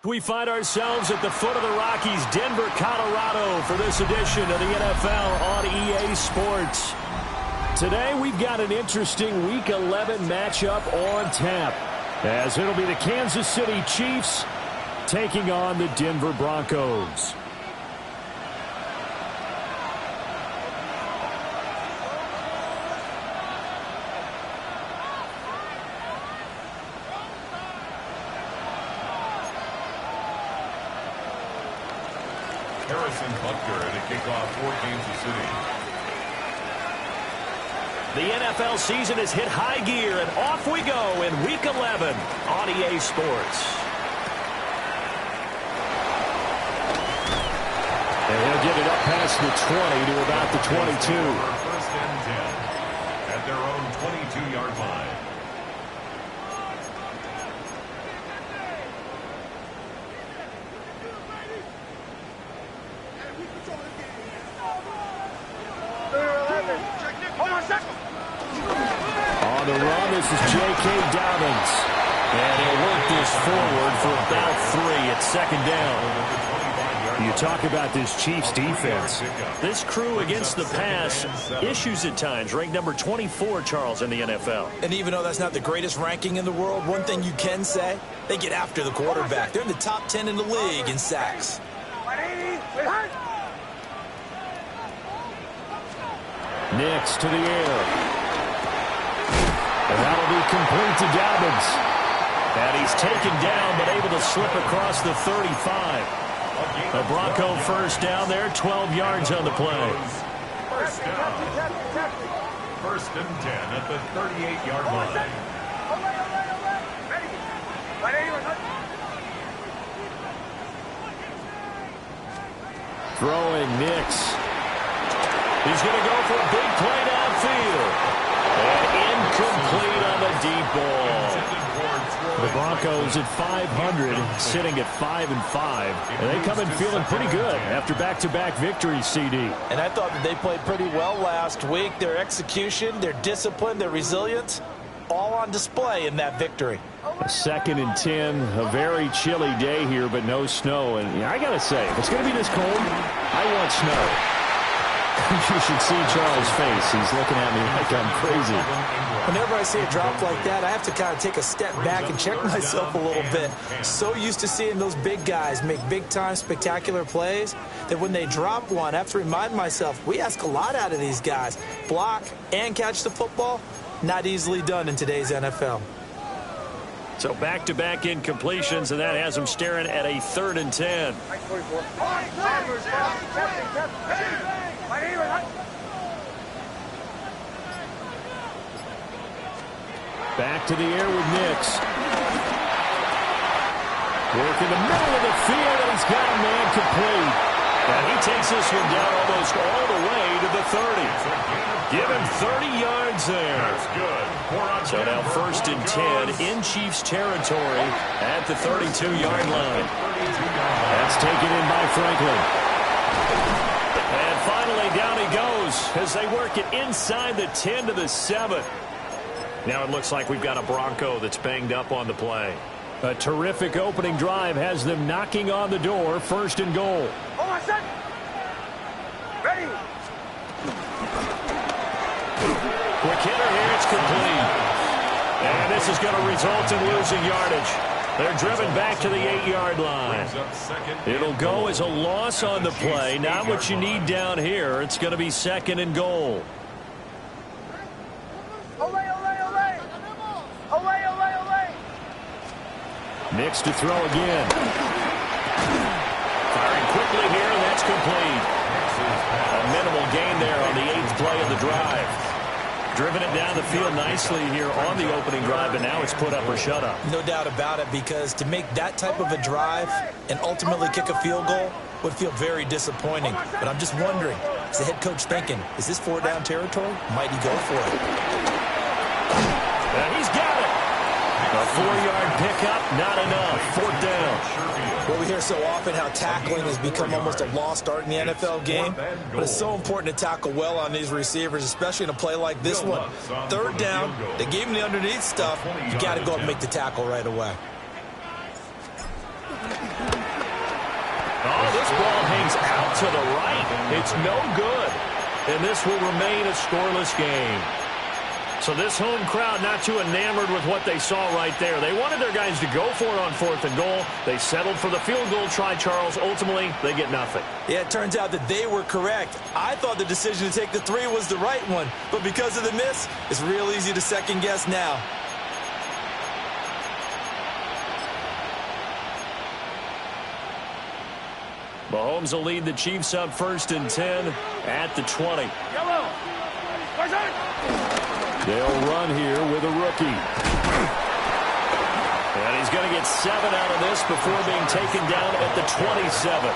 We find ourselves at the foot of the Rockies, Denver, Colorado, for this edition of the NFL on EA Sports. Today, we've got an interesting Week 11 matchup on tap, as it'll be the Kansas City Chiefs taking on the Denver Broncos. To kick off for Kansas City. The NFL season has hit high gear, and off we go in Week 11 on EA Sports. And he'll get it up past the 20 to about the 22. First and 10 at their own 22-yard line. On the run, this is J.K. Dobbins. And he'll work this forward for about 3 at second down. You talk about this Chiefs defense. This crew against the pass, issues at times, ranked number 24, Charles, in the NFL. And even though that's not the greatest ranking in the world, one thing you can say, they get after the quarterback. They're in the top 10 in the league in sacks. Nix to the air. And that'll be complete to Dobbins. And he's taken down, but able to slip across the 35. A Bronco first down there, 12 yards on the play. First down. First and 10 at the 38-yard line. Throwing Nix. He's going to go for a big play downfield. And incomplete on the deep ball. The Broncos at 500, sitting at 5-5. And they come in feeling pretty good after back-to-back victories, CD. And I thought that they played pretty well last week. Their execution, their discipline, their resilience, all on display in that victory. 2nd and 10, a very chilly day here, but no snow. And I got to say, if it's going to be this cold, I want snow. You should see Charles' face. He's looking at me like I'm crazy. Whenever I see a drop like that, I have to kind of take a step back and check myself a little bit. So used to seeing those big guys make big-time spectacular plays that when they drop one, I have to remind myself, we ask a lot out of these guys. Block and catch the football, not easily done in today's NFL. So back-to-back incompletions, and that has him staring at a 3rd and 10. Back to the air with Nix. Work in the middle of the field, and he's got a man complete. And he takes this one down almost all the way to the 30. Give him 30 yards there. That's good. So now 1st and 10 in Chiefs territory at the 32-yard line. That's taken in by Franklin. And finally down he goes as they work it inside the 10 to the 7. Now it looks like we've got a Bronco that's banged up on the play. A terrific opening drive has them knocking on the door. 1st and goal. Hold on a second. Ready. Quick hitter here. It's complete. And this is going to result in losing yardage. They're driven back to the 8-yard line. It'll go as a loss on the play. Not what you need down here. It's going to be 2nd and goal. Nix to throw again. Firing quickly here, and that's complete. A minimal gain there on the 8th play of the drive. driven it down the field nicely here on the opening drive, but now it's put up or shut up. No doubt about it, because to make that type of a drive and ultimately kick a field goal would feel very disappointing. But I'm just wondering, is the head coach thinking, is this 4-down territory? Might he go for it? And he's got it. A 4-yard pickup, not enough. 4th down. Well, we hear so often how tackling has become almost a lost art in the NFL game, but it's so important to tackle well on these receivers, especially in a play like this one. 3rd down, they gave him the underneath stuff. You got to go up and make the tackle right away. Oh, this ball hangs out to the right. It's no good. And this will remain a scoreless game. So this home crowd not too enamored with what they saw right there. They wanted their guys to go for it on 4th and goal. They settled for the field goal try, Charles. Ultimately, they get nothing. Yeah, it turns out that they were correct. I thought the decision to take the 3 was the right one, but because of the miss, it's real easy to second guess now. Mahomes will lead the Chiefs up 1st and 10 at the 20. Yellow. They'll run here with a rookie. And he's going to get 7 out of this before being taken down at the 27.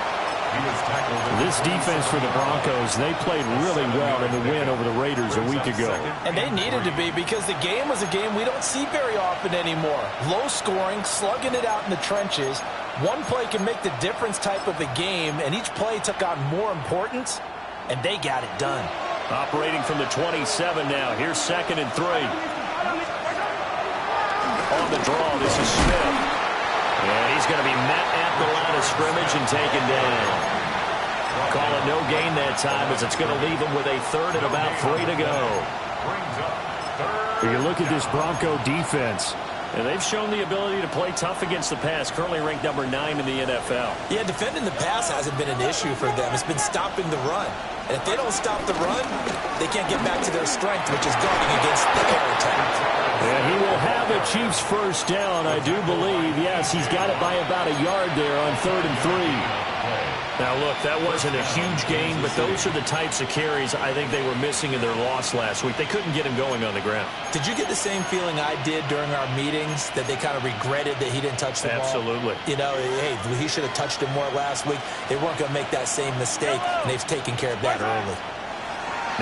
This defense for the Broncos, they played really well in the win over the Raiders a week ago. And they needed to be, because the game was a game we don't see very often anymore. Low scoring, slugging it out in the trenches. One play can make the difference type of a game, and each play took on more importance, and they got it done. Operating from the 27 now. Here's 2nd and 3. On the draw, this is Smith. And he's going to be met at the line of scrimmage and taken down. Call it no gain that time, as it's going to leave him with a 3rd and about 3 to go. You look at this Bronco defense, and they've shown the ability to play tough against the pass, currently ranked number 9 in the NFL. Yeah, defending the pass hasn't been an issue for them. It's been stopping the run. And if they don't stop the run, they can't get back to their strength, which is guarding against the air attack. And he will have a Chiefs 1st down, I do believe. Yes, he's got it by about a yard there on 3rd and 3. Now, look, that wasn't a huge gain, but those are the types of carries I think they were missing in their loss last week. They couldn't get him going on the ground. Did you get the same feeling I did during our meetings, that they kind of regretted that he didn't touch the ball? Absolutely. You know, hey, he should have touched it more last week. They weren't going to make that same mistake, and they've taken care of that early.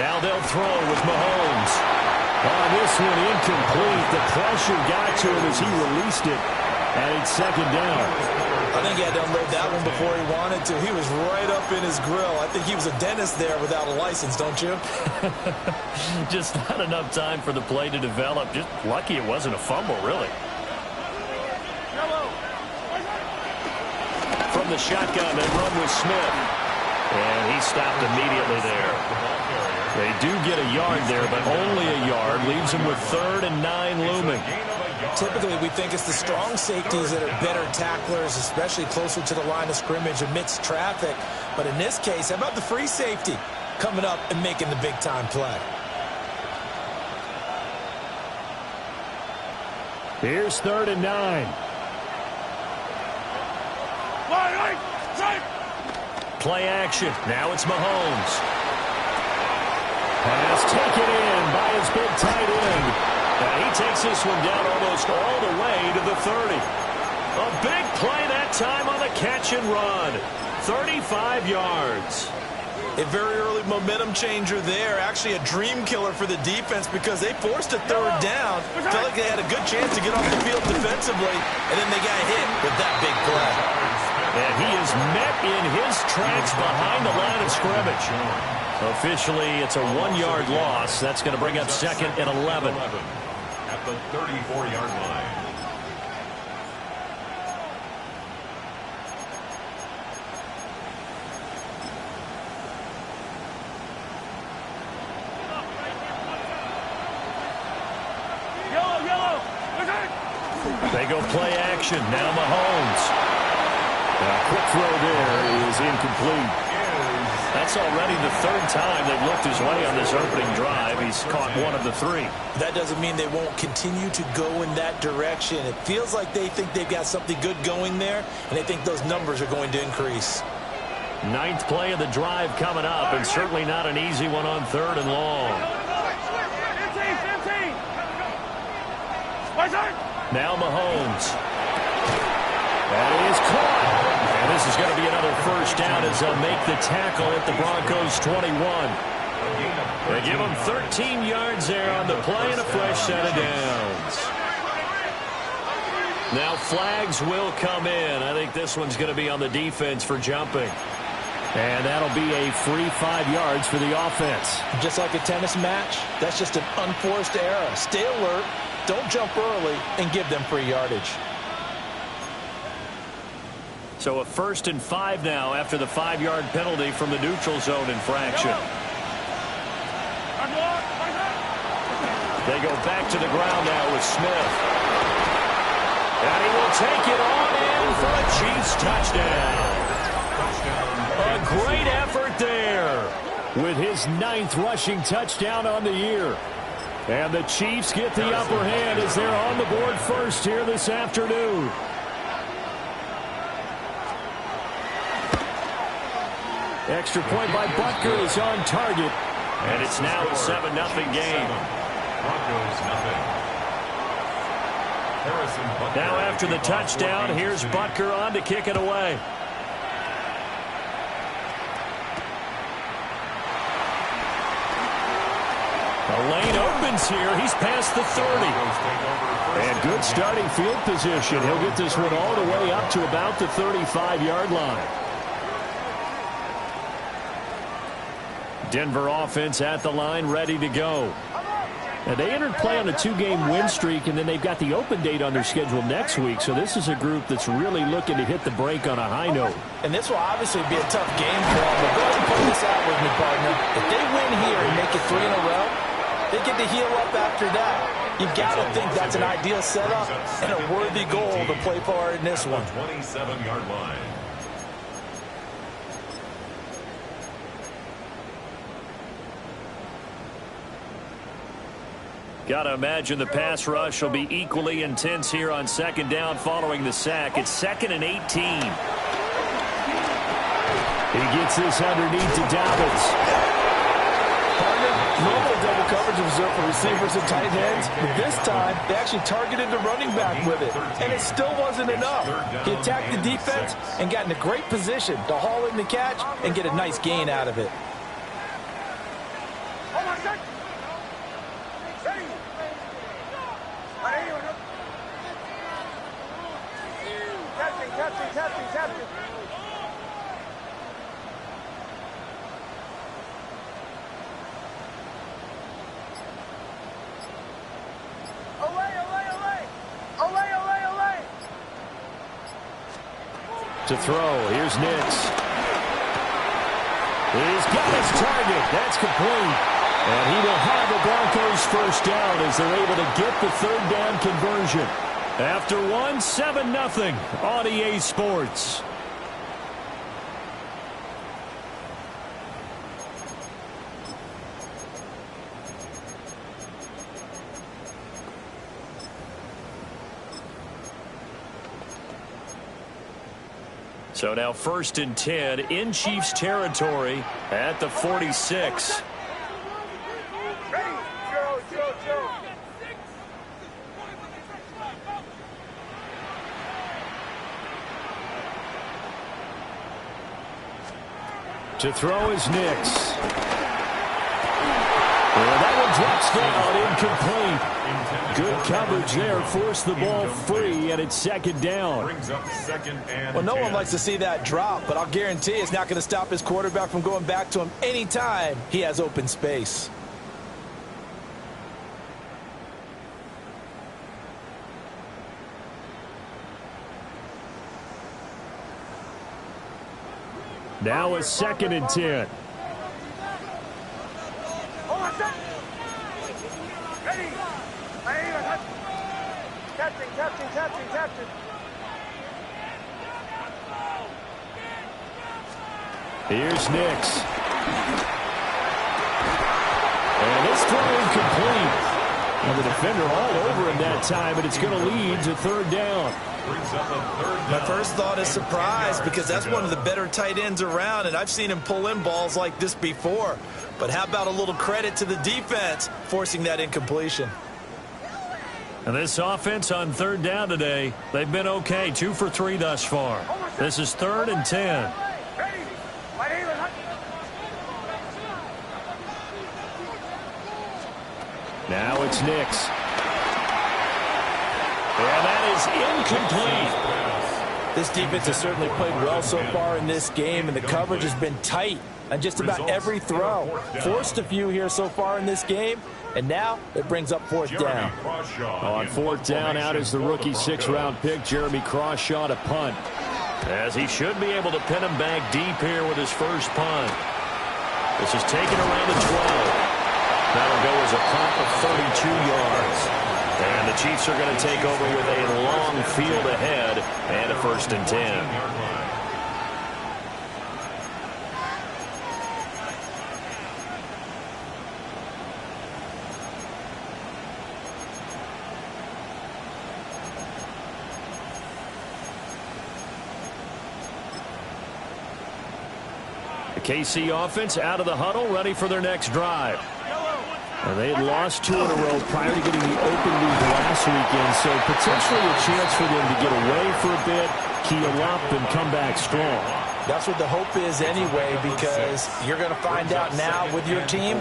Now they'll throw with Mahomes. On this one, incomplete. The pressure got to him as he released it, and it's 2nd down. I think he had to unload that one before he wanted to. He was right up in his grill. I think he was a dentist there without a license, don't you? Just not enough time for the play to develop. Just lucky it wasn't a fumble, really. From the shotgun, they run with Smith. And he stopped immediately there. They do get a yard there, but only a yard. Leaves him with 3rd and 9 looming. Typically, we think it's the strong safeties that are better tacklers, especially closer to the line of scrimmage amidst traffic. But in this case, how about the free safety coming up and making the big-time play? Here's 3rd and 9. Play action. Now it's Mahomes. Pass taken in by his big tight end. And he takes this one down almost all the way to the 30. A big play that time on the catch and run. 35 yards. A very early momentum changer there. Actually a dream killer for the defense, because they forced a 3rd down. Felt like they had a good chance to get off the field defensively, and then they got hit with that big play. And he is met in his tracks behind the line of scrimmage. Officially, it's a 1-yard loss. That's going to bring up 2nd and 11. At the 34-yard line. They go play action. Now Mahomes. A quick throw there is incomplete. That's already the 3rd time they've looked his way on this opening drive. He's caught 1 of the 3. That doesn't mean they won't continue to go in that direction. It feels like they think they've got something good going there, and they think those numbers are going to increase. 9th play of the drive coming up, and certainly not an easy one on 3rd and long. Now Mahomes. That is caught. And this is going to be another first down as they'll make the tackle at the Broncos 21. They give them 13 yards there on the play and a fresh set of downs. Now flags will come in. I think this one's going to be on the defense for jumping. And that'll be a free 5 yards for the offense. Just like a tennis match, that's just an unforced error. Stay alert, don't jump early, and give them free yardage. So a 1st and 5 now after the 5-yard penalty from the neutral zone infraction. They go back to the ground now with Smith. And he will take it on in for a Chiefs touchdown. A great effort there with his 9th rushing touchdown on the year. And the Chiefs get the upper hand as they're on the board first here this afternoon. Extra point by Butker is on target. And it's now a 7-0 game. Broncos nothing. Now after the touchdown, here's Butker on to kick it away. The lane opens here. He's past the 30. And good starting field position. He'll get this one all the way up to about the 35-yard line. Denver offense at the line, ready to go. Now, they entered play on a 2-game win streak, and then they've got the open date on their schedule next week. So this is a group that's really looking to hit the break on a high note. And this will obviously be a tough game for them. But go ahead and put this out with me, partner. If they win here and make it 3 in a row, they get to heal up after that. You've got to think that's an ideal setup and a worthy goal to play for in this one. 27-yard line. Got to imagine the pass rush will be equally intense here on 2nd down following the sack. It's 2nd and 18. He gets this underneath to Dobbins. Normal double coverage is reserved for receivers and tight ends, but this time they actually targeted the running back with it, and it still wasn't enough. He attacked the defense and got in a great position to haul in the catch and get a nice gain out of it. To throw, here's Nix. He's got his target. That's complete. And he will have the Broncos first down as they're able to get the 3rd down conversion. After 7-0 on EA Sports. So now 1st and 10 in Chiefs territory at the 46. Ready? Joe. To throw is Nix. Well, that one drops down, incomplete. Good coverage there, forced the ball free, and it's 2nd down. Well, no one likes to see that drop, but I'll guarantee it's not going to stop his quarterback from going back to him anytime he has open space. Now a 2nd and 10. Ready? Captain. Here's Nix. And this throw incomplete. And the defender all over him that time, but it's going to lead to 3rd down. My first thought is surprise because that's one of the better tight ends around, and I've seen him pull in balls like this before. But how about a little credit to the defense forcing that incompletion? And this offense on third down today, they've been okay. 2 for 3 thus far. This is 3rd and 10. Now it's Nix. And that is incomplete. This defense has certainly played well so far in this game, and the coverage has been tight on just about every throw. Forced a few here so far in this game, and now it brings up 4th down. On 4th down, out is the rookie 6th-round pick, Jeremy Crawshaw, to punt. As he should be able to pin him back deep here with his first punt. This is taken around the 12. That'll go as a punt of 32 yards. And the Chiefs are going to take over with a long field ahead and a 1st and 10. The KC offense out of the huddle, ready for their next drive. And they had lost 2 in a row prior to getting the open lead last weekend, so potentially a chance for them to get away for a bit, keel up, and come back strong. That's what the hope is anyway, because you're going to find out now with your team,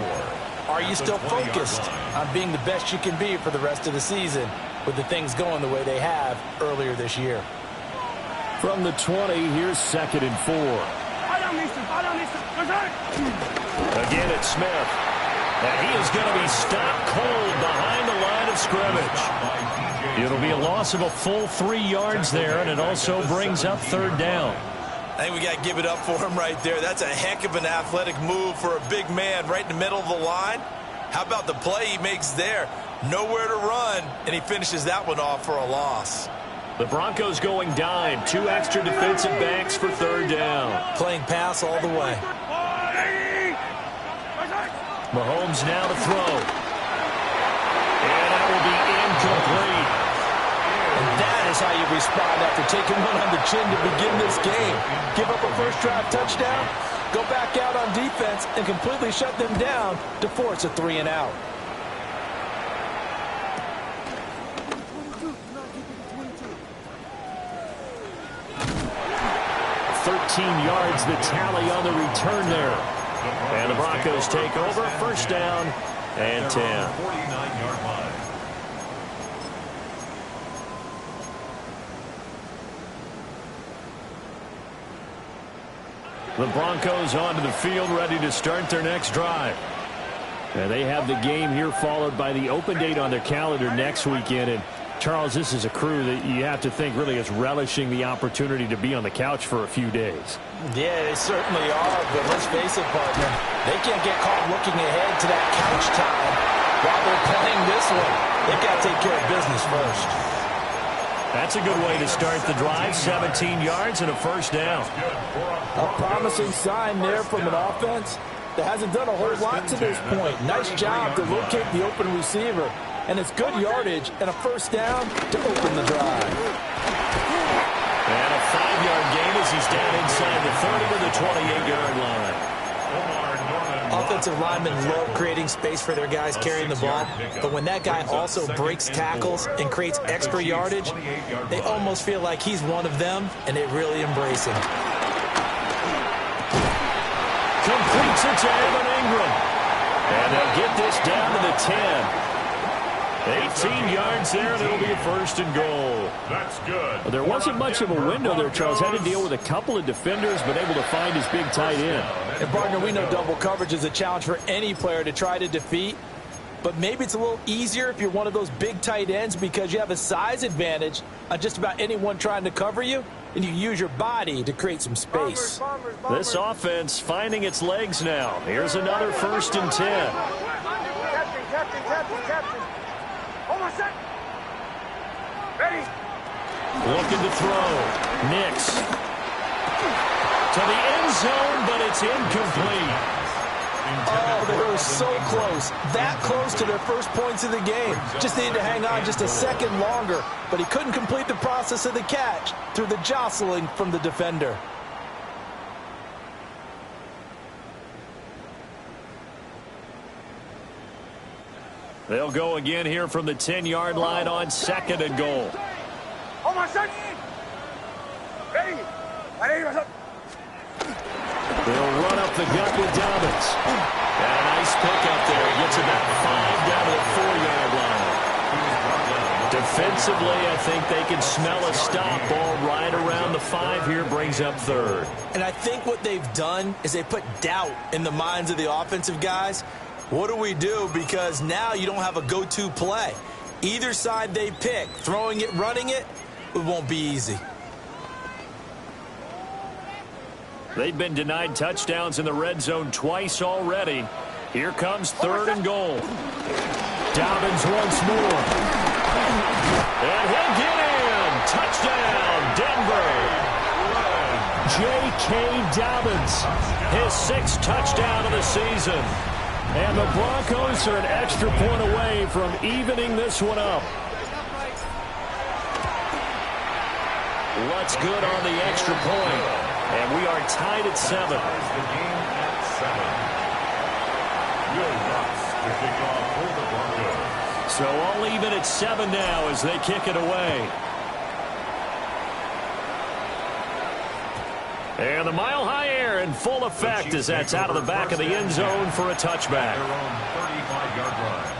are you still focused on being the best you can be for the rest of the season with the things going the way they have earlier this year? From the 20, here's 2nd and 4. Again, it's Smith. And he is going to be stopped cold behind the line of scrimmage. It'll be a loss of a full 3 yards there, and it also brings up 3rd down. I think we got to give it up for him right there. That's a heck of an athletic move for a big man right in the middle of the line. How about the play he makes there? Nowhere to run, and he finishes that one off for a loss. The Broncos going dime. 2 extra defensive backs for 3rd down. Playing pass all the way. Mahomes now to throw. And that will be incomplete. And that is how you respond after taking one on the chin to begin this game. Give up a first drive touchdown, go back out on defense, and completely shut them down to force a 3 and out. Yards the tally on the return there. And the Broncos take over. 1st down and 10. 49-yard line. The Broncos onto the field, ready to start their next drive. And they have the game here followed by the open date on their calendar next weekend. And Charles, this is a crew that you have to think really is relishing the opportunity to be on the couch for a few days. Yeah, they certainly are, but let's face it, partner. They can't get caught looking ahead to that couch time while they're playing this one. They've got to take care of business first. That's a good way to start the drive. 17 yards and a 1st down. A promising sign there from an offense that hasn't done a whole lot to this point. Nice job to locate the open receiver. And it's good yardage and a 1st down to open the drive. And a 5-yard gain as he's down inside the 30 to the 28-yard line. Offensive linemen love creating space for their guys carrying the ball, but when that guy also breaks tackles and creates extra yardage, they almost feel like he's one of them, and they really embrace him. Completes it to Evan Ingram. And they'll get this down to the 10. 18 yards there, and it'll be a 1st and goal. That's good. Well, there wasn't much of a window there, Charles. Had to deal with a couple of defenders, but able to find his big tight end. And, partner, we know double coverage is a challenge for any player to try to defeat, but maybe it's a little easier if you're one of those big tight ends because you have a size advantage on just about anyone trying to cover you, and you use your body to create some space. This offense finding its legs now. Here's another 1st and 10. Captain. Almost set. Ready. Looking to throw. Nix. To the end zone, but it's incomplete. Oh, they were so close. That close to their first points of the game. Just needed to hang on just a second longer, but he couldn't complete the process of the catch through the jostling from the defender. They'll go again here from the 10-yard line on 2nd and goal. They'll run up the gut with Dobbins. And a nice pickup there. Gets about 5 down to the 4-yard line. Defensively, I think they can smell a stop. Ball right around the 5 here, brings up 3rd. And I think what they've done is they put doubt in the minds of the offensive guys. What do we do? Because now you don't have a go-to play. Either side they pick, throwing it, running it, it won't be easy. They've been denied touchdowns in the red zone twice already. Here comes 3rd and goal. Dobbins once more. And he'll get in. Touchdown, Denver. J.K. Dobbins, his 6th touchdown of the season. And the Broncos are an extra point away from evening this one up. What's good on the extra point? And we are tied at 7. The game at 7. Will Ross to kick off for the Broncos. So all even at 7 now as they kick it away. And the mile-high air in full effect as that's out of the back of the end zone for a touchback. Their own 35-yard line.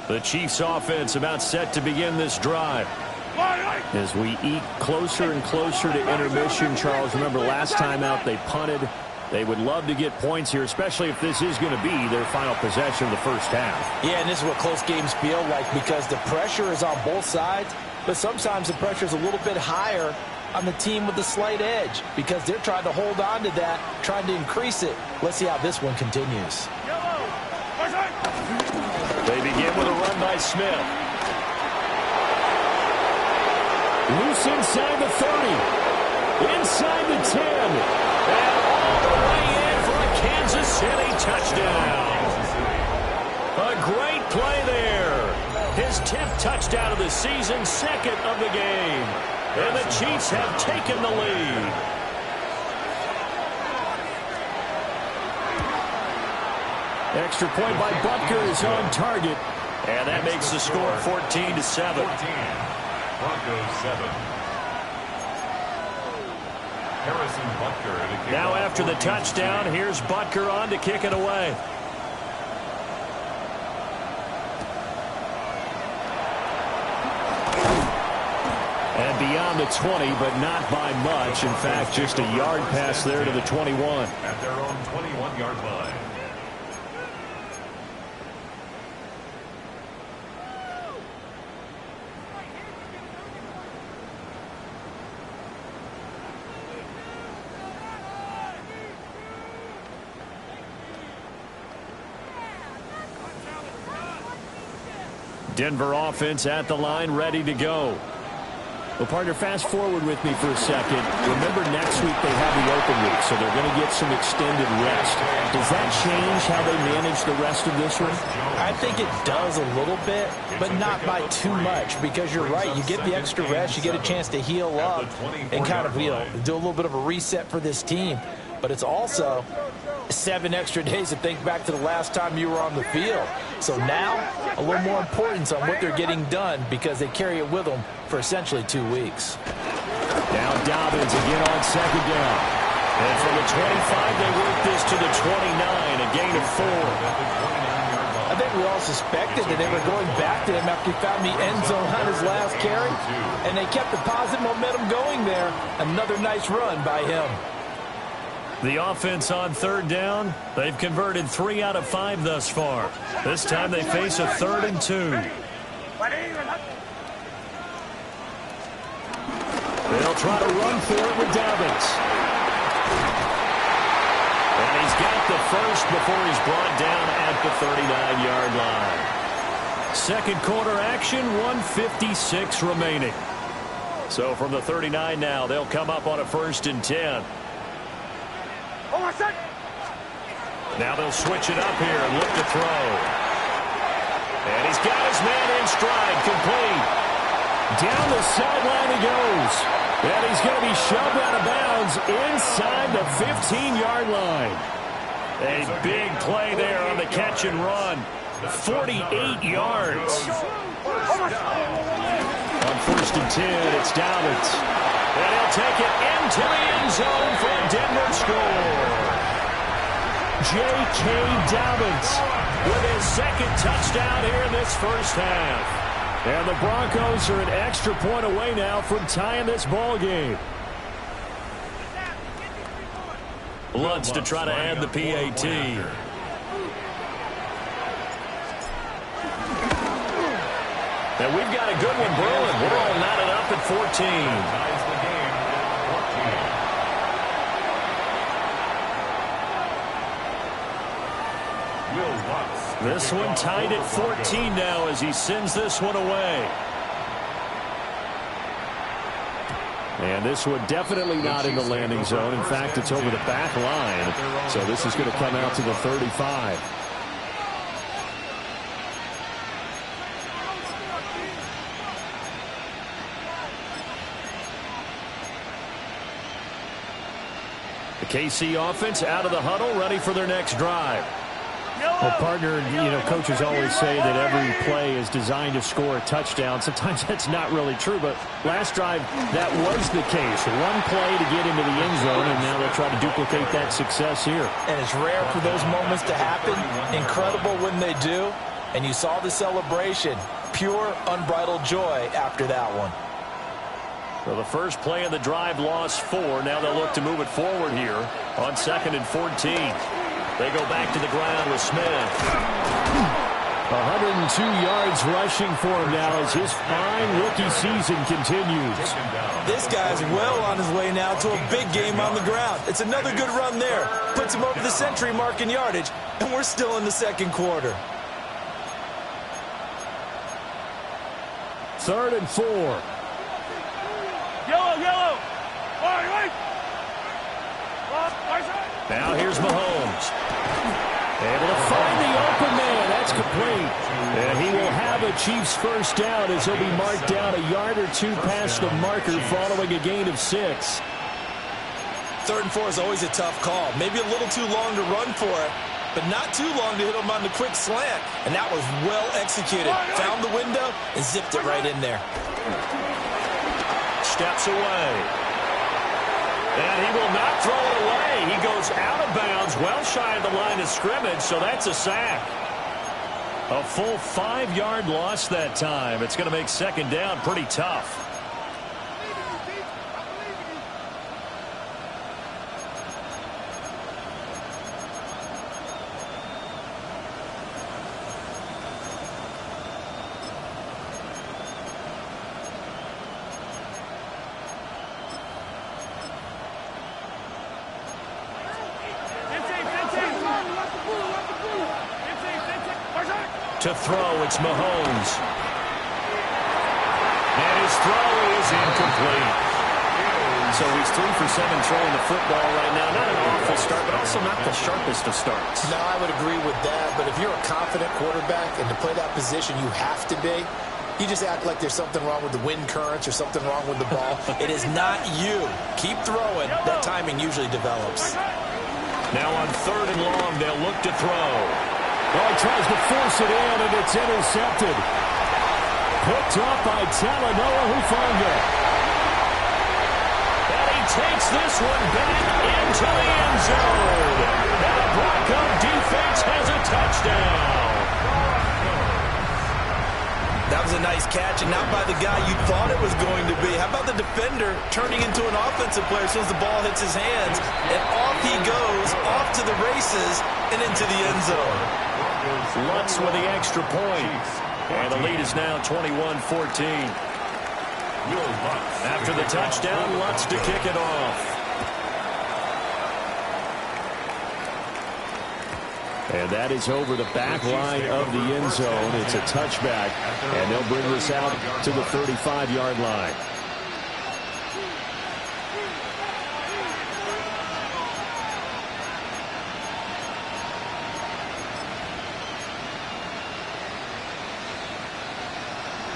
The Chiefs offense about set to begin this drive. As we eke closer and closer to intermission, Charles, remember last time out they punted. They would love to get points here, especially if this is going to be their final possession of the first half. Yeah, and this is what close games feel like because the pressure is on both sides, but sometimes the pressure is a little bit higher on the team with the slight edge because they're trying to hold on to that, trying to increase it. Let's see how this one continues. They begin with a run by Smith. Loose inside the 30. Inside the 10. And all the way in for a Kansas City touchdown. A great play there. His 10th touchdown of the season, 2nd of the game. And the Chiefs have taken the lead. Extra point by Butker is on target. And that makes the score 14-7. Broncos 7. Harrison Butker to kick Now off after the touchdown, here's Butker on to kick it away. And beyond the 20, but not by much. In fact, just a yard pass there to the 21. At their own 21-yard line. Denver offense at the line, ready to go. Well, partner, fast forward with me for a second. Remember, next week they have the open week, so they're going to get some extended rest. Does that change how they manage the rest of this one? I think it does a little bit, but not by too much, because you're right. You get the extra rest, you get a chance to heal up and kind of, do a little bit of a reset for this team. But it's also 7 extra days to think back to the last time you were on the field. So now, a little more importance on what they're getting done because they carry it with them for essentially 2 weeks. Now Dobbins again on 2nd down. And from the 25, they work this to the 29, a gain of 4. I think we all suspected that they were going back to him after he found the end zone on his last carry, and they kept the positive momentum going there. Another nice run by him. The offense on 3rd down, they've converted 3 out of 5 thus far. This time they face a 3rd and 2. They'll try to run for it with Dobbins. And he's got the first before he's brought down at the 39-yard line. Second quarter action, 1:56 remaining. So from the 39 now, they'll come up on a 1st and 10. Now they'll switch it up here and look to throw. And he's got his man in stride, complete. Down the sideline he goes. And he's going to be shoved out of bounds inside the 15-yard line. A big play there on the catch and run. 48 yards. On 1st and 10, it's Dobbins. And he'll take it into the end zone for a Denver score. J.K. Dobbins with his second touchdown here in this first half. And the Broncos are an extra point away now from tying this ball game. Lutz to try to add the PAT. And we've got a good one brewing. We're all knotted up at 14. This one tied at 14 now as he sends this one away. And this one definitely not in the landing zone. In fact, it's over the back line. So this is going to come out to the 35. The KC offense out of the huddle, ready for their next drive. Well, partner, coaches always say that every play is designed to score a touchdown. Sometimes that's not really true, but last drive, that was the case. One play to get into the end zone, and now they'll try to duplicate that success here. And it's rare for those moments to happen. Incredible when they do. And you saw the celebration. Pure, unbridled joy after that one. So the first play of the drive lost 4. Now they'll look to move it forward here on 2nd and 14. They go back to the ground with Smith. 102 yards rushing for him now as his fine rookie season continues. This guy's well on his way now to a big game on the ground. It's another good run there. Puts him over the century mark in yardage, and we're still in the second quarter. 3rd and 4. Yellow. Now here's Mahomes. Able to find the open man. That's complete. And he will have a Chiefs first down as he'll be marked down a yard or two past the marker following a gain of 6. 3rd and 4 is always a tough call. Maybe a little too long to run for it, but not too long to hit him on the quick slant. And that was well executed. Found the window and zipped it right in there. Steps away. And he will not throw it away. He goes out of bounds, well shy of the line of scrimmage, so that's a sack. A full 5-yard loss that time. It's going to make 2nd down pretty tough. To throw, it's Mahomes. And his throw is incomplete. So he's 3 for 7 throwing the football right now. Not an awful start, but also not the sharpest of starts. No, I would agree with that. But if you're a confident quarterback and to play that position, you have to be. You just act like there's something wrong with the wind currents or something wrong with the ball. It is not you. Keep throwing. That timing usually develops. Now on 3rd and long, they'll look to throw. Oh, he tries to force it in, and it's intercepted. Picked off by Talanoa Hufanga. And he takes this one back into the end zone. And the Bronco defense has a touchdown. That was a nice catch, and not by the guy you thought it was going to be. How about the defender turning into an offensive player as soon as the ball hits his hands, and off he goes, off to the races, and into the end zone. Lutz with the extra point. And the lead is now 21-14. After the touchdown, Lutz to kick it off. And that is over the back line of the end zone. It's a touchback, and they'll bring this out to the 35-yard line.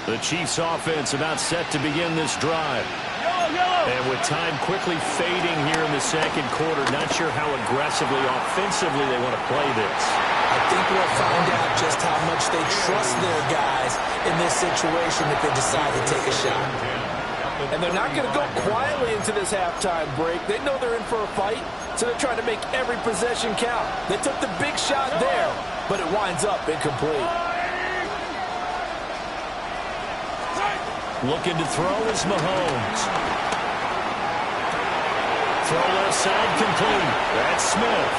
The Chiefs offense about set to begin this drive. And with time quickly fading here in the second quarter, not sure how aggressively, offensively they want to play this. I think we'll find out just how much they trust their guys in this situation if they decide to take a shot. And they're not going to go quietly into this halftime break. They know they're in for a fight, so they're trying to make every possession count. They took the big shot there, but it winds up incomplete. Looking to throw is Mahomes. Throw left side complete. That's Smith.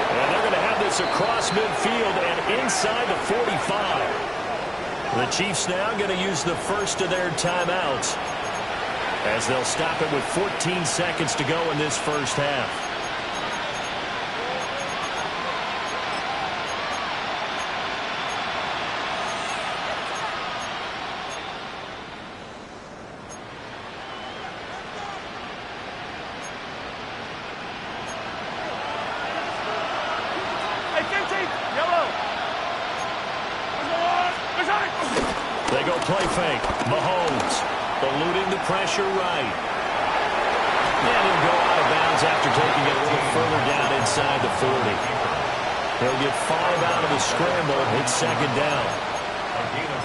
And they're going to have this across midfield and inside the 45. The Chiefs now going to use the first of their timeouts as they'll stop it with 14 seconds to go in this first half. They go play fake. Mahomes eluding the pressure right. And he'll go out of bounds after taking it a little further down inside the 40. He'll get 5 out of the scramble. It's second down.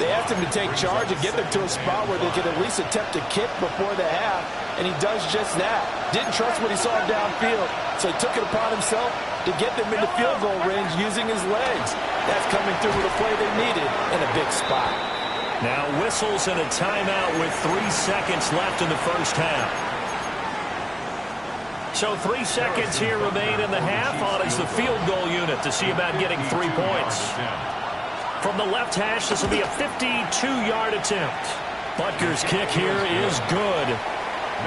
They asked him to take charge and get them to a spot where they could at least attempt a kick before the half, and he does just that. Didn't trust what he saw downfield, so he took it upon himself to get them into field goal range using his legs. That's coming through with a play they needed in a big spot. Now whistles and a timeout with 3 seconds left in the first half. So 3 seconds here remain in the half on as the field goal unit to see about getting 3 points. From the left hash, this will be a 52-yard attempt. Butker's kick here is good.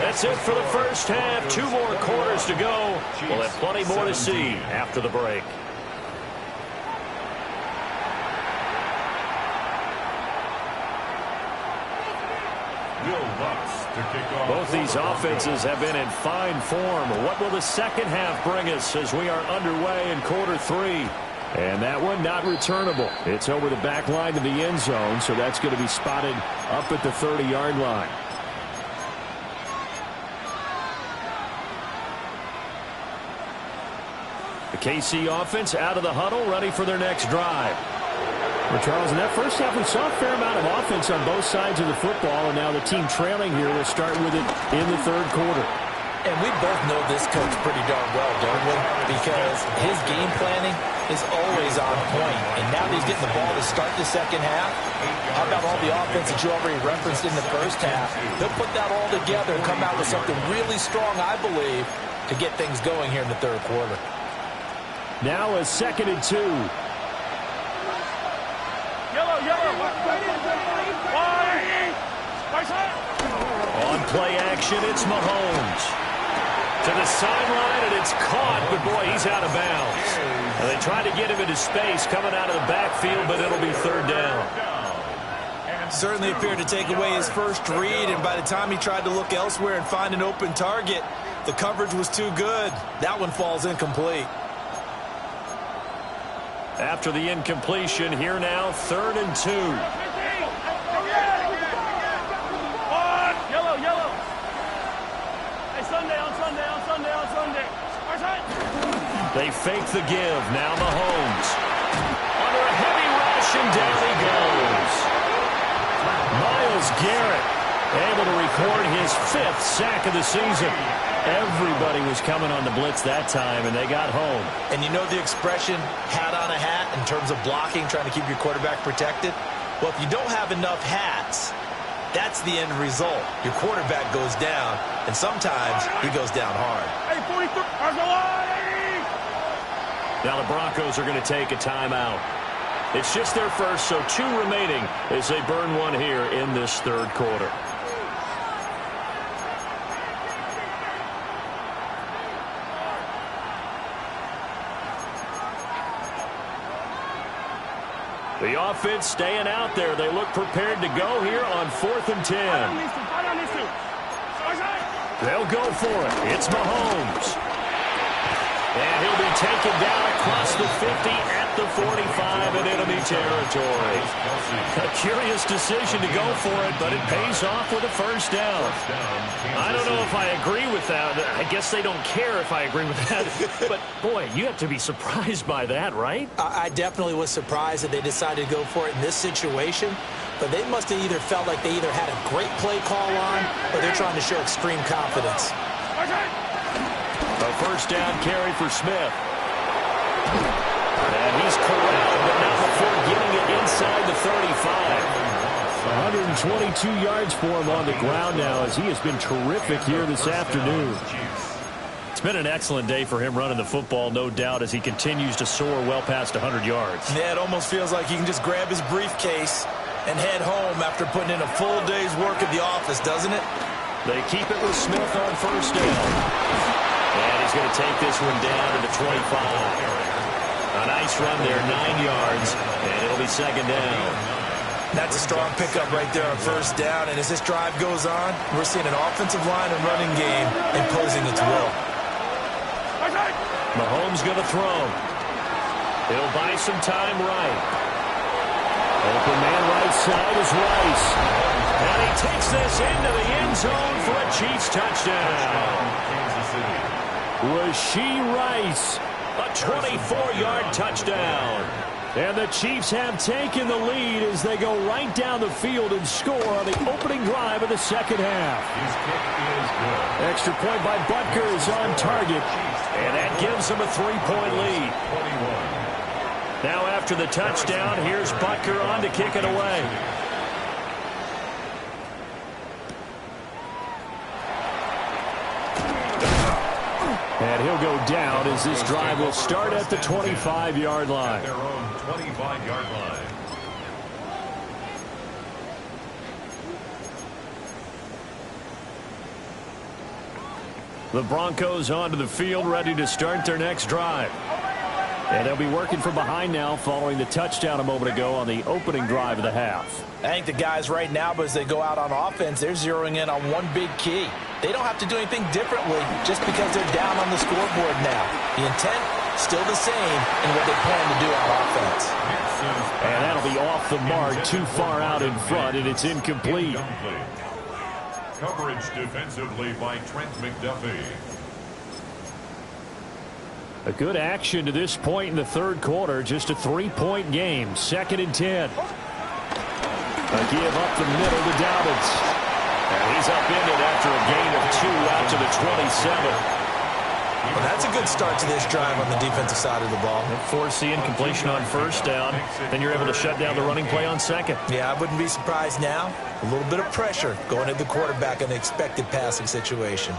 That's it for the first half. 2 more quarters to go. We'll have plenty more to see after the break. Both these offenses have been in fine form. What will the second half bring us as we are underway in quarter 3? And that one not returnable. It's over the back line to the end zone, so that's going to be spotted up at the 30-yard line. The KC offense out of the huddle, ready for their next drive. Well, Charles, in that first half, we saw a fair amount of offense on both sides of the football, and now the team trailing here will start with it in the third quarter. And we both know this coach pretty darn well, don't we? Because his game planning is always on point. And now that he's getting the ball to start the second half, how about all the offense that you already referenced in the first half? He'll put that all together and come out with something really strong, I believe, to get things going here in the third quarter. Now a 2nd and 2. On play action, it's Mahomes. To the sideline, and it's caught, but boy, he's out of bounds. And they tried to get him into space coming out of the backfield, but it'll be third down. Certainly appeared to take away his first read, and by the time he tried to look elsewhere and find an open target, the coverage was too good. That one falls incomplete. After the incompletion, here now, 3rd and 2. They fake the give. Now Mahomes. Under a heavy rush, and down he goes. Myles Garrett able to record his 5th sack of the season. Everybody was coming on the blitz that time, and they got home. And you know the expression, hat on a hat, in terms of blocking, trying to keep your quarterback protected? Well, if you don't have enough hats, that's the end result. Your quarterback goes down, and sometimes he goes down hard. Hey, 43, Now the Broncos are going to take a timeout. It's just their first, so 2 remaining as they burn one here in this third quarter. The offense staying out there. They look prepared to go here on 4th and 10. They'll go for it. It's Mahomes. And he'll be taken down across the 50 at the 45 in enemy territory. A curious decision to go for it, but it pays off with a first down. I don't know if I agree with that. I guess they don't care if I agree with that. But, boy, you have to be surprised by that, right? I definitely was surprised that they decided to go for it in this situation. But they must have either felt like they either had a great play call on or they're trying to show extreme confidence. A first down carry for Smith. And he's corralled, but not before getting it inside the 35. 122 yards for him on the ground now as he has been terrific here this afternoon. It's been an excellent day for him running the football, no doubt, as he continues to soar well past 100 yards. Yeah, it almost feels like he can just grab his briefcase and head home after putting in a full day's work at the office, doesn't it? They keep it with Smith on first down. And he's going to take this one down to the 25. A nice run there, 9 yards, and it'll be second down. That's a strong pickup right there on first down, and as this drive goes on, we're seeing an offensive line and running game imposing its will. Mahomes going to throw. He'll buy some time right. Open man right side is Rice. And he takes this into the end zone for a Chiefs touchdown. Rashee Rice. A 24-yard touchdown. And the Chiefs have taken the lead as they go right down the field and score on the opening drive of the second half. His kick is good. Extra point by Butker is on target. And that gives them a 3-point lead. 21. Now after the touchdown, here's Butker on to kick it away. And he'll go down as this drive will start at the 25-yard line. At their own 25-yard line. The Broncos onto the field, ready to start their next drive. And they'll be working from behind now following the touchdown a moment ago on the opening drive of the half. I think the guys right now, but as they go out on offense, they're zeroing in on one big key. They don't have to do anything differently just because they're down on the scoreboard now. The intent, still the same in what they plan to do on offense. And that'll be off the mark, too far out in front, and it's incomplete. Coverage defensively by Trent McDuffie. A good action to this point in the third quarter. Just a 3-point game. 2nd and 10. A give up the middle to Dobbins. And he's upended after a gain of 2 out to the 27. Well, that's a good start to this drive on the defensive side of the ball. Force the incompletion on first down. Then you're able to shut down the running play on second. Yeah, I wouldn't be surprised now. A little bit of pressure going at the quarterback in the expected passing situation.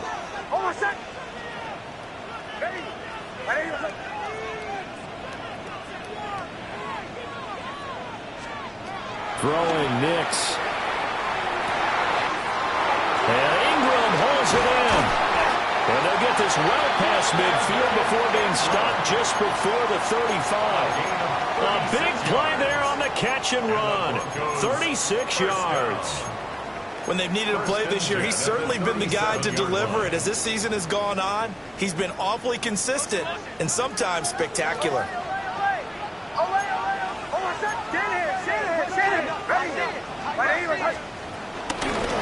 Throwing Nix. And Ingram holds it in. And they'll get this well past midfield before being stopped just before the 35. A big play there on the catch and run. 36 yards. When they've needed a play this year, he's certainly been the guy to deliver it. As this season has gone on, he's been awfully consistent and sometimes spectacular.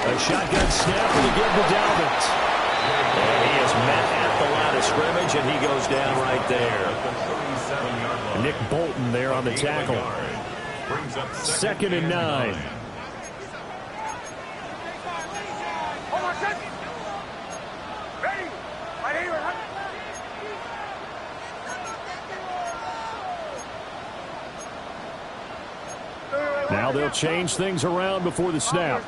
A shotgun snap to give to Dobbins. And he is met at the line of scrimmage, and he goes down right there. Nick Bolton there on the tackle. 2nd and 9. Now they'll change things around before the snap.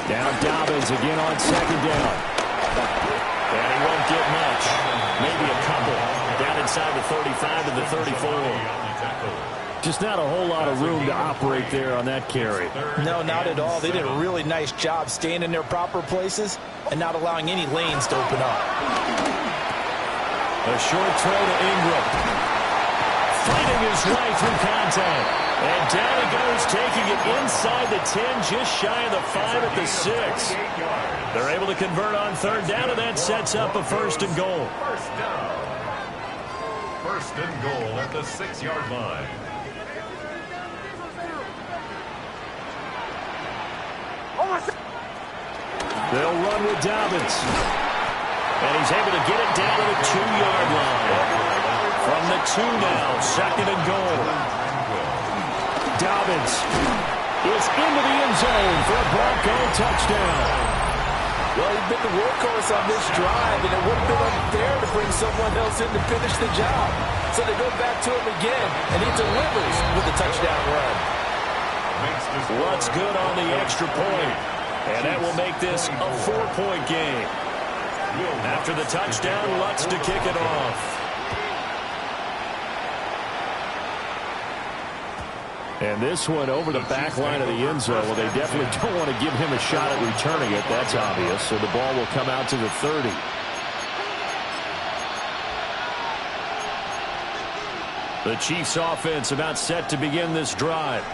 Now Dobbins again on 2nd down. And he won't get much. Maybe a couple. Down inside the 35 and the 34. Just not a whole lot of room to operate there on that carry. No, not at all. They did a really nice job staying in their proper places and not allowing any lanes to open up. A short throw to Ingram. Fighting his way through contact. And down he goes, taking it inside the 10, just shy of the 5 at the 6. They're able to convert on third down, and that sets up a 1st and goal. First down. 1st and goal at the 6-yard line. They'll run with Dobbins. And he's able to get it down to the 2-yard line. From the 2 now, 2nd and goal. Dobbins is into the end zone for a Bronco touchdown. Well, he's been the workhorse on this drive, and it would have been unfair to bring someone else in to finish the job. So they go back to him again, and he delivers with a touchdown run. What's good on the extra point? And that will make this a 4-point game. After the touchdown, Lutz to kick it off. And this one over the back line of the end zone. Well, they definitely don't want to give him a shot at returning it. That's obvious. So the ball will come out to the 30. The Chiefs offense about set to begin this drive.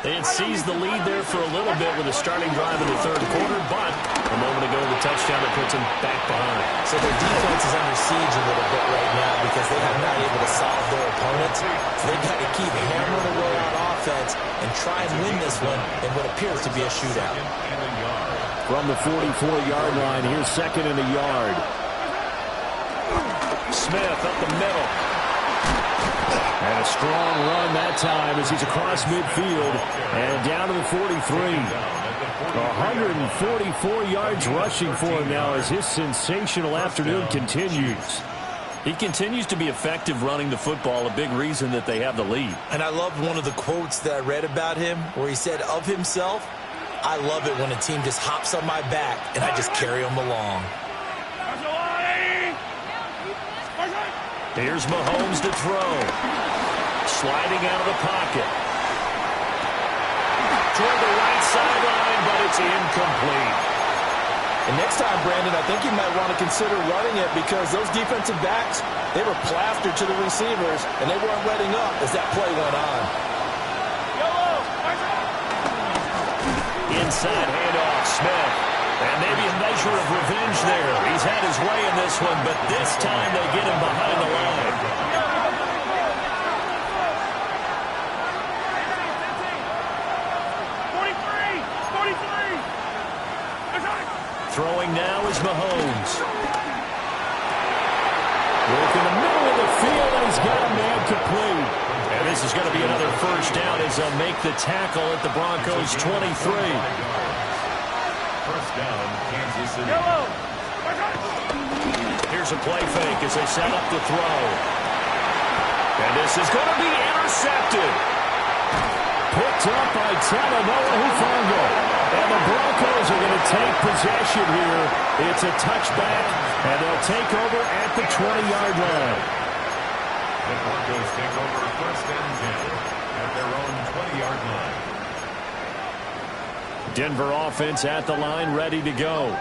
They had seized the lead there for a little bit with a starting drive in the 3rd quarter, but a moment ago the touchdown that puts them back behind. So their defense is under siege a little bit right now because they have not able to solve their opponents. So they've got to keep hammering away on offense and try and win this one in what appears to be a shootout. From the 44-yard line, here's 2nd and a yard. Smith up the middle. And a strong run that time as he's across midfield and down to the 43. 144 yards rushing for him now as his sensational afternoon continues. He continues to be effective running the football, a big reason that they have the lead. And I loved one of the quotes that I read about him where he said of himself, "I love it when a team just hops on my back and I just carry them along." Here's Mahomes to throw. Sliding out of the pocket. Toward the right sideline, but it's incomplete. And next time, Brandon, I think you might want to consider running it because those defensive backs, they were plastered to the receivers, and they weren't letting up as that play went on. Inside handoff, Smith. And maybe a measure of revenge there. He's had his way in this one, but this time they get him behind the line. Throwing now is Mahomes. Look in the middle of the field, and he's got a man complete. And this is going to be another 1st down as they'll make the tackle at the Broncos' 23. First down, Kansas City. Here's a play fake as they set up the throw. And this is going to be intercepted. Picked up by Talanoa Hufanga. And the Broncos are going to take possession here. It's a touchback, and they'll take over at the 20-yard line. The Broncos take over 1st and 10 at their own 20-yard line. Denver offense at the line, ready to go.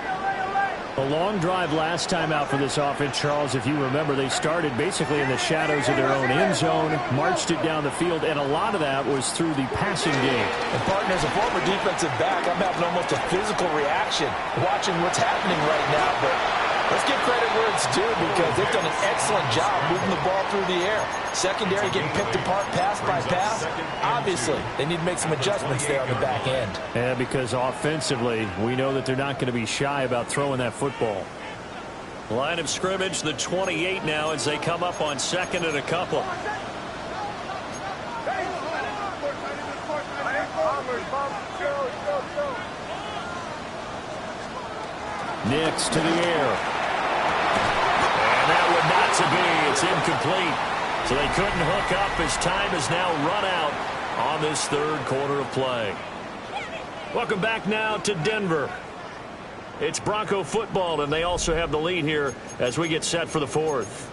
A long drive last time out for this offense, Charles. If you remember, they started basically in the shadows of their own end zone, marched it down the field, and a lot of that was through the passing game. And, partner, as a former defensive back, I'm having almost a physical reaction watching what's happening right now. But let's give credit where it's due because they've done an excellent job moving the ball through the air. Secondary getting picked apart pass by pass. Obviously, they need to make some adjustments there on the back end. Yeah, because offensively, we know that they're not going to be shy about throwing that football. Line of scrimmage, the 28 now as they come up on 2nd and a couple. Nix to the air. And that would not to be. It's incomplete. So they couldn't hook up as time is now run out on this 3rd quarter of play. Welcome back now to Denver. It's Bronco football, and they also have the lead here as we get set for the 4th.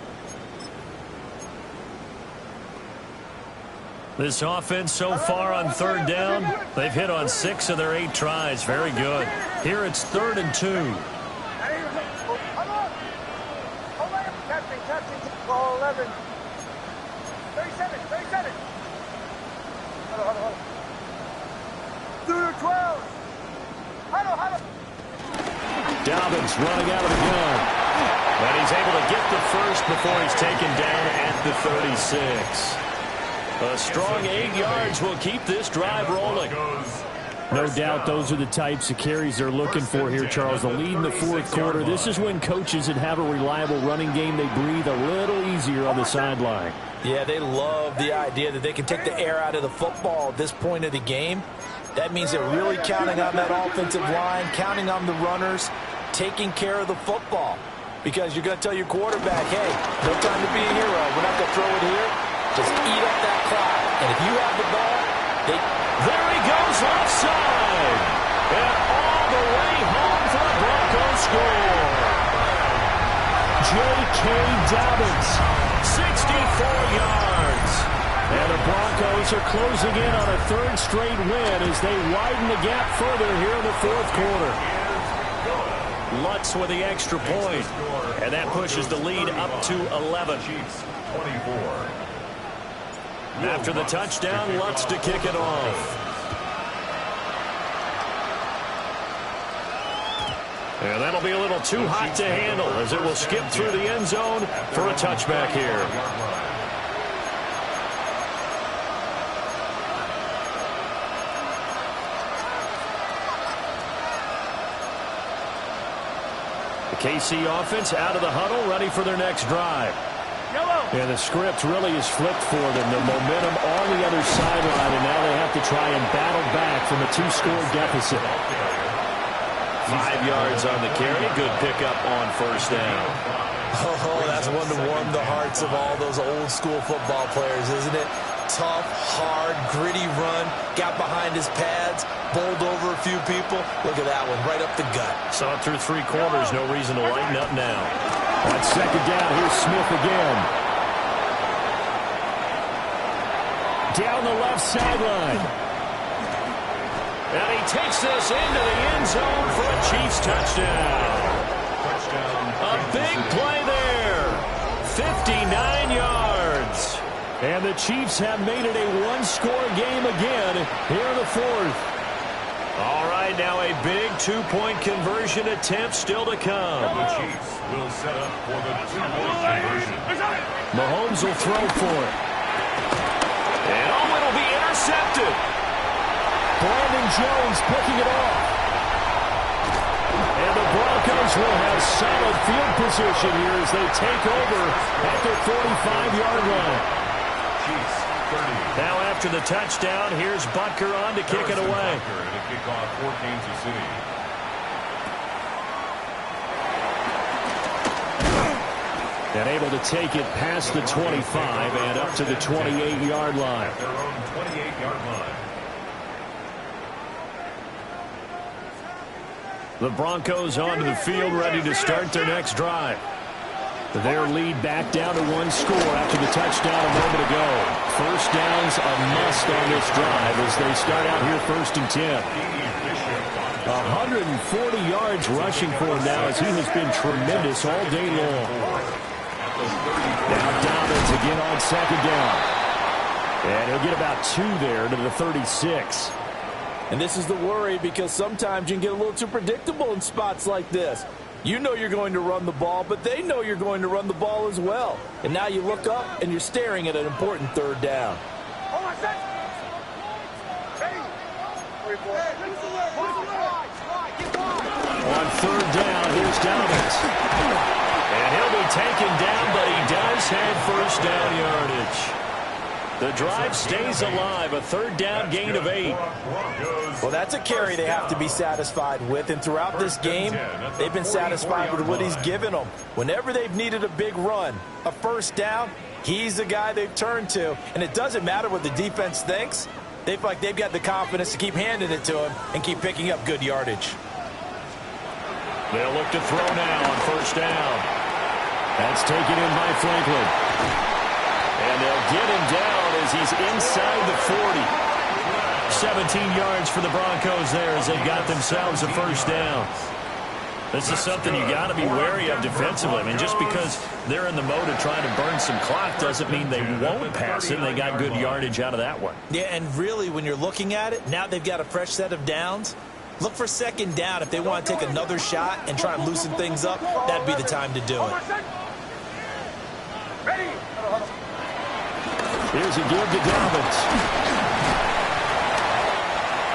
This offense so far on 3rd down, they've hit on 6 of their 8 tries. Very good. Here it's 3rd and 2. Do your 12. Dobbins running out of the gun. But he's able to get the first before he's taken down at the 36. A strong 8 yards will keep this drive rolling. No doubt those are the types of carries they're looking for here, Charles. The lead in the fourth quarter. This is when coaches that have a reliable running game, they breathe a little easier on the sideline. Yeah, they love the idea that they can take the air out of the football at this point of the game. That means they're really counting on that offensive line, counting on the runners, taking care of the football. Because you're going to tell your quarterback, hey, no time to be a hero. We're not going to throw it here. Just eat up that clock. And if you have the ball, there he goes left side. And all the way home for the Broncos score. J.K. Dobbins, 64 yards. And the Broncos are closing in on a third straight win as they widen the gap further here in the fourth quarter. Lutz with the extra point. And that pushes the lead up to 11. After the touchdown, Lutz to kick it off. And that'll be a little too hot to handle as it will skip through the end zone for a touchback here. The KC offense out of the huddle, ready for their next drive. And the script really is flipped for them. The momentum on the other sideline, and now they have to try and battle back from a 2-score deficit. 5 yards on the carry. Good pickup on first down. Oh, that's one to warm the hearts of all those old-school football players, isn't it? Tough, hard, gritty run. Got behind his pads, bowled over a few people. Look at that one, right up the gut. Saw it through 3 quarters. No reason to lighten up now. On second down, here's Smith again. Down the left sideline. And he takes this into the end zone for a Chiefs touchdown. A big play there. 59 yards. And the Chiefs have made it a 1-score game again here in the fourth. All right, now a big 2-point conversion attempt still to come. The Chiefs will set up for the 2-point conversion. Mahomes will throw for it. And it'll be intercepted. Brandon Jones picking it off. And the Broncos will have solid field position here as they take over at their 45-yard line. Now after the touchdown, here's Butker on to kick it away. And a kickoff for Kansas City. And able to take it past the 25 and up to the 28-yard line. Their own 28-yard line. The Broncos onto the field, ready to start their next drive. Their lead back down to 1 score after the touchdown a moment ago. First down's a must on this drive as they start out here 1st and 10. 140 yards rushing for him now as he has been tremendous all day long. Now Dobbins again on second down. And he'll get about 2 there to the 36. And this is the worry because sometimes you can get a little too predictable in spots like this. You know you're going to run the ball, but they know you're going to run the ball as well. And now you look up and you're staring at an important 3rd down. On 3rd down, here's Dobbins. And he'll be taken down, but he does have first down yardage. The drive stays alive, a 3rd down gain of 8. Well, that's a carry they have to be satisfied with, and throughout this game, they've been satisfied with what he's given them. Whenever they've needed a big run, a first down, he's the guy they've turned to, and it doesn't matter what the defense thinks. They feel like they've got the confidence to keep handing it to him and keep picking up good yardage. They'll look to throw now on first down. That's taken in by Franklin. And they'll get him down as he's inside the 40. 17 yards for the Broncos there as they got themselves a first down. This is something you got to be wary of defensively. I mean, just because they're in the mode of trying to burn some clock doesn't mean they won't pass it. They got good yardage out of that one. Yeah, and really, when you're looking at it, now they've got a fresh set of downs. Look for second down if they want to take another shot and try and loosen things up. That'd be the time to do it. Here's a give to Dobbins.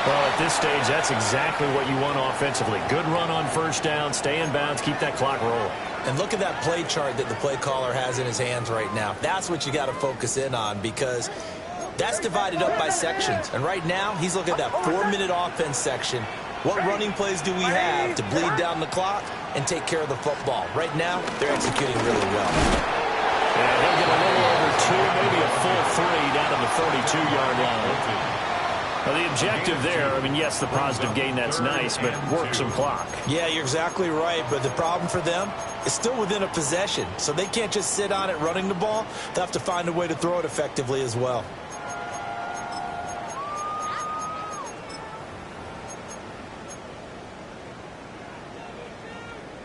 Well, at this stage, that's exactly what you want offensively. Good run on first down, stay in bounds, keep that clock rolling. And look at that play chart that the play caller has in his hands right now. That's what you got to focus in on, because that's divided up by sections. And right now, he's looking at that 4-minute offense section. What running plays do we have to bleed down the clock and take care of the football? Right now, they're executing really well. Yeah, he'll get a little over 2, maybe a full 3 down to the 32-yard line. Well, the objective there, I mean, yes, the positive gain, that's nice, but work some clock. Yeah, you're exactly right, but the problem for them is still within a possession, so they can't just sit on it running the ball. They'll have to find a way to throw it effectively as well.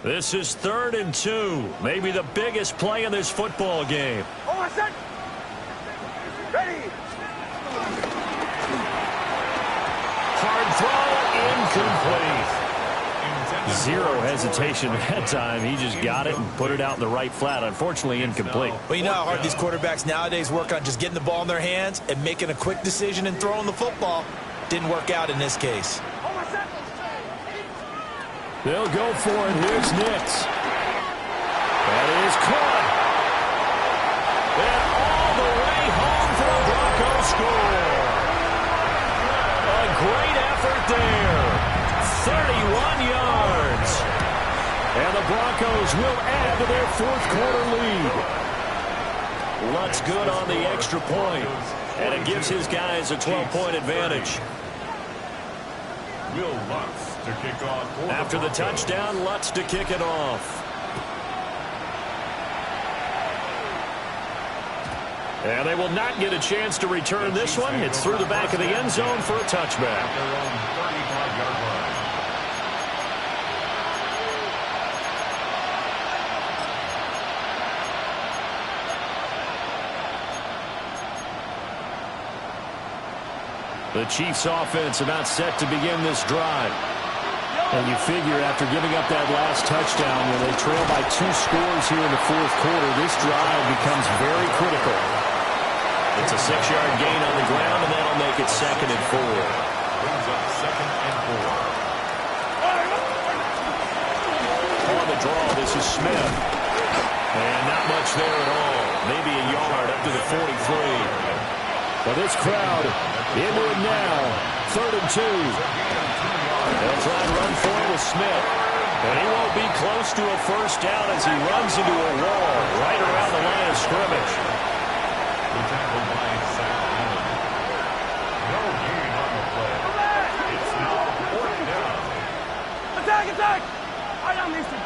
This is 3rd and 2, maybe the biggest play in this football game. Ready. Hard throw, incomplete. Zero hesitation that time. He just got it and put it out in the right flat. Unfortunately, incomplete. Well, you know how hard these quarterbacks nowadays work on just getting the ball in their hands and making a quick decision and throwing the football. Didn't work out in this case. They'll go for it. Here's Nix. That is caught. And all the way home for a Broncos score. A great effort there. 31 yards. And the Broncos will add to their 4th quarter lead. Lutz good on the extra point. And it gives his guys a 12-point advantage. Will Lutz to kick off. After the touchdown, Lutz to kick it off. And they will not get a chance to return this one. It's through the back of the end zone for a touchback. The Chiefs offense about set to begin this drive. And you figure after giving up that last touchdown, when they trail by 2 scores here in the 4th quarter, this drive becomes very critical. It's a 6-yard gain on the ground, and that'll make it 2nd and 4. Brings up 2nd and 4. On the draw, this is Smith. And not much there at all. Maybe a yard up to the 43. Well, this crowd into it now. 3rd and 2. They'll try and run for it with Smith. And he won't be close to a first down as he runs into a wall right around the line of scrimmage. The tackle by Zach Allen. No gain on the play. It's now 4th down. Attack! I don't miss it.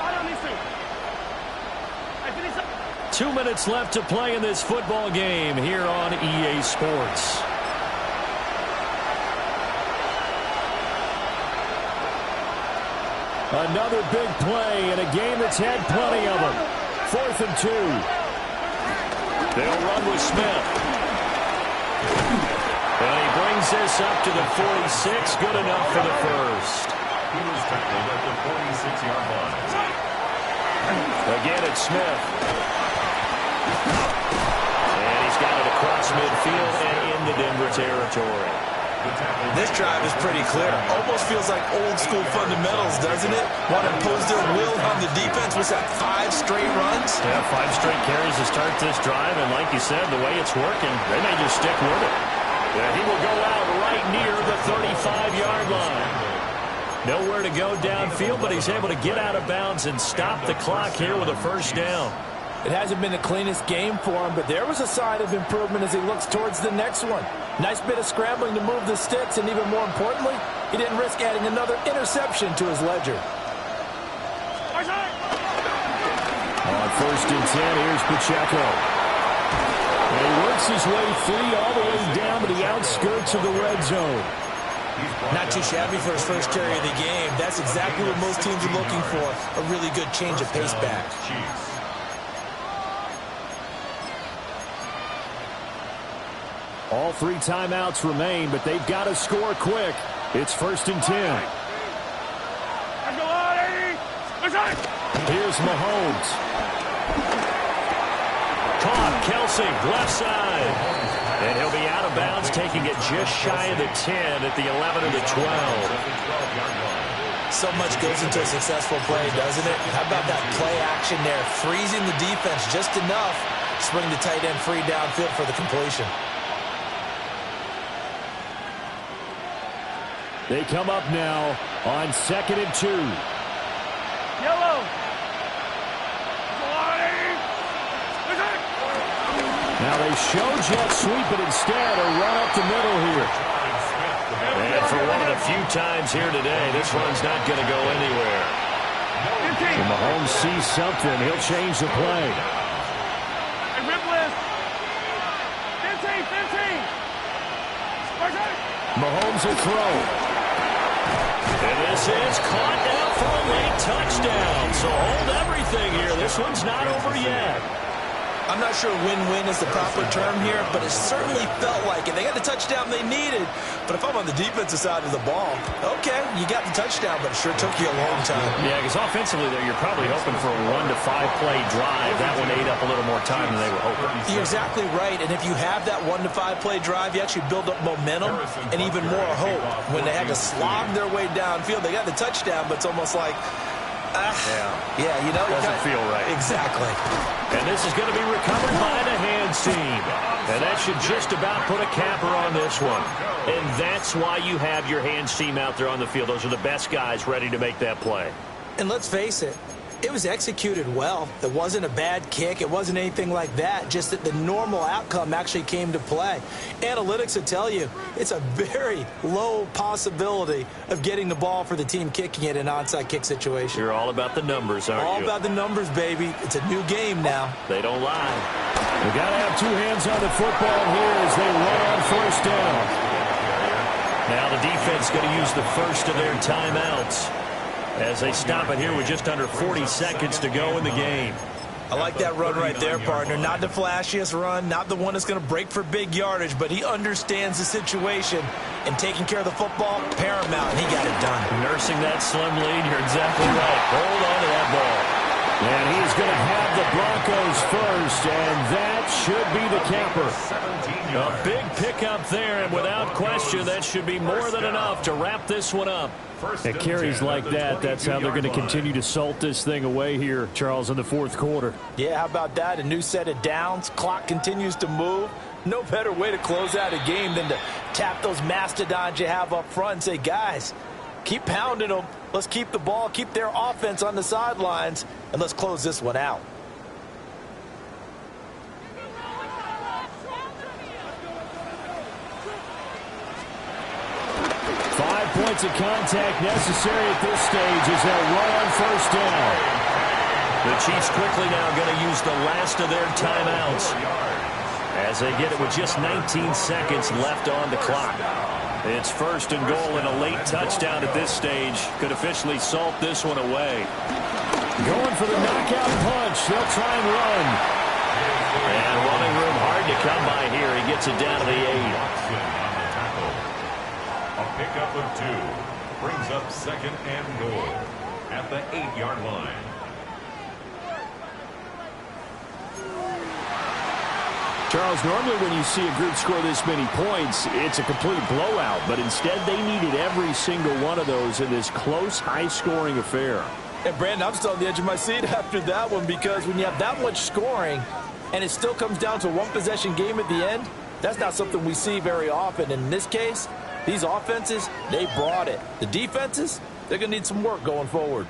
I finish up. 2 minutes left to play in this football game here on EA Sports. Another big play in a game that's had plenty of them. 4th and 2. They'll run with Smith. And he brings this up to the 46. Good enough for the first. He was tackled at the 46-yard line. Again, it's Smith. And he's got it across midfield and into Denver territory. This drive is pretty clear. Almost feels like old school fundamentals, doesn't it? Want to impose their will on the defense. What's that, 5 straight runs? Yeah, 5 straight carries to start this drive. And like you said, the way it's working, they may just stick with it. Yeah, he will go out right near the 35-yard line. Nowhere to go downfield, but he's able to get out of bounds and stop the clock here with a first down. It hasn't been the cleanest game for him, but there was a sign of improvement as he looks towards the next one. Nice bit of scrambling to move the sticks, and even more importantly, he didn't risk adding another interception to his ledger. On 1st and 10, here's Pacheco. And he works his way free all the way down to the outskirts of the red zone. Not too shabby for his first carry of the game. That's exactly what most teams are looking for, a really good change of pace back. All 3 timeouts remain, but they've got to score quick. It's 1st and 10. Here's Mahomes. Caught, Kelsey, left side. And he'll be out of bounds, taking it just shy of the 10 at the 11 of the 12. So much goes into a successful play, doesn't it? How about that play action there? Freezing the defense just enough to bring the tight end free downfield for the completion. They come up now on 2nd and 2. Yellow. Now they show jet sweep, but instead a run up the middle here. And for one of the few times here today, this one's not going to go anywhere. When Mahomes sees something, he'll change the play. Mahomes will throw. And this is caught down for a late touchdown. So hold everything here. This one's not over yet. I'm not sure win-win is the proper term here, but it certainly felt like it. They got the touchdown they needed, but if I'm on the defensive side of the ball, okay, you got the touchdown, but it sure took you a long time. Yeah, because offensively there, you're probably hoping for a 1 to 5 play drive. That one ate up a little more time than they were hoping. You're exactly right, and if you have that 1 to 5 play drive, you actually build up momentum and even more hope. When they had to slog their way downfield, they got the touchdown, but it's almost like, yeah, you know, doesn't feel right. Exactly. And this is going to be recovered by the hands team. And that should just about put a capper on this one. And that's why you have your hands team out there on the field. Those are the best guys ready to make that play. And let's face it, it was executed well. It wasn't a bad kick. It wasn't anything like that. Just that the normal outcome actually came to play. Analytics will tell you it's a very low possibility of getting the ball for the team kicking it in an onside kick situation. You're all about the numbers, aren't you? All about the numbers, baby. It's a new game now. They don't lie. We got to have 2 hands on the football here as they run on 1st down. Now the defense going to use the first of their timeouts as they stop it here with just under 40 seconds to go in the game. I like that run right there, partner. Not the flashiest run, not the one that's going to break for big yardage, but he understands the situation, and taking care of the football, paramount, and he got it done. Nursing that slim lead, you're exactly right. Hold on to that ball. And he's going to have the Broncos first, and that should be the capper. A big pickup there, and without question, that should be more than enough to wrap this one up. At carries like that, that's how they're going to continue to salt this thing away here, Charles, in the 4th quarter. Yeah, how about that? A new set of downs. Clock continues to move. No better way to close out a game than to tap those mastodons you have up front and say, guys, keep pounding them. Let's keep the ball, keep their offense on the sidelines, and let's close this one out. Points of contact necessary at this stage as they'll run on 1st down. The Chiefs quickly now going to use the last of their timeouts as they get it with just 19 seconds left on the clock. It's 1st and goal, and a late touchdown at this stage could officially salt this one away. Going for the knockout punch. They'll try and run. And running room hard to come by here. He gets it down to the 8. Pickup of 2 brings up 2nd and goal at the 8-yard line. Charles, normally when you see a group score this many points, it's a complete blowout, but instead they needed every single one of those in this close, high-scoring affair. And Brandon, I'm still on the edge of my seat after that one, because when you have that much scoring and it still comes down to a one-possession game at the end, that's not something we see very often. In this case, these offenses, they brought it. The defenses, they're going to need some work going forward.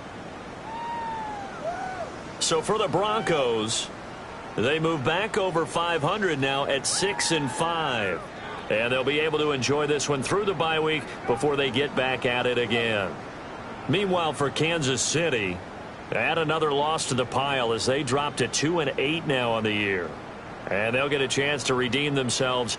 So for the Broncos, they move back over 500 now at 6-5. And they'll be able to enjoy this one through the bye week before they get back at it again. Meanwhile, for Kansas City, add another loss to the pile as they drop to 2-8 now on the year. And they'll get a chance to redeem themselves